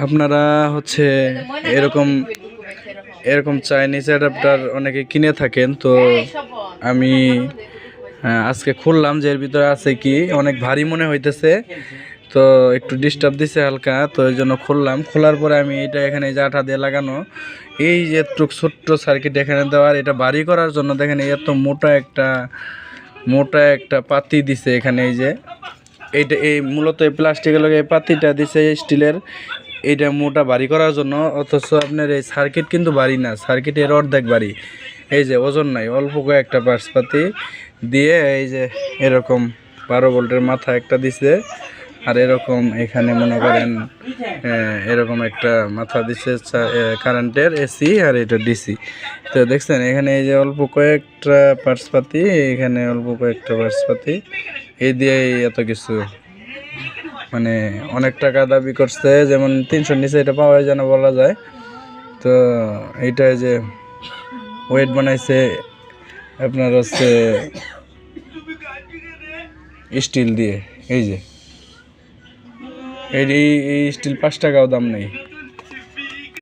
আপনারা হচ্ছে এরকম এরকম চাইনিজ অ্যাডাপ্টার অনেকে কিনে থাকেন, তো আমি আজকে খুললাম যে এর ভিতরে আছে কি, অনেক ভারী মনে হইতেছে, তো একটু ডিস্টার্ব দিছে হালকা, তো এই জন্য খুললাম। খোলার পরে আমি এটা এখানে এই যে আঠা দিয়ে লাগানো, এই যে একটু ছোট্ট সার্কিট এখানে দেওয়ার, এটা ভারী করার জন্য দেখেন এত মোটা একটা পাতি দিছে এখানে। এই যে এইটা এই মূলত এই প্লাস্টিকের লগে এই পাতিটা দিছে স্টিলের, এইটা মোটা ভারী করার জন্য। অথচ আপনার এই সার্কিট কিন্তু ভারী না, সার্কিটের অর্ধেক ভারী। এই যে ওজন নাই, অল্প কয়েকটা পার্টস পাতি দিয়ে এই যে এরকম 12 ভোল্টের মাথা একটা দিছে, আর এরকম এখানে মনে করেন এরকম একটা মাথা দিছে কারেন্টের, এসি আর এটা ডিসি। তো দেখছেন এখানে এই যে অল্প কয়েকটা পার্টস পাতি, এখানে অল্প কয়েকটা পার্টস পাতি, এই দিয়ে এত কিছু, মানে অনেক টাকা দাবি করছে, যেমন 300 নিচে এটা পাওয়া যায় না বলা যায়। তো এইটা যে ওয়েট বানাইছে আপনার হচ্ছে স্টিল দিয়ে। এই যে এই স্টিল 5 টাকাও দাম নেই।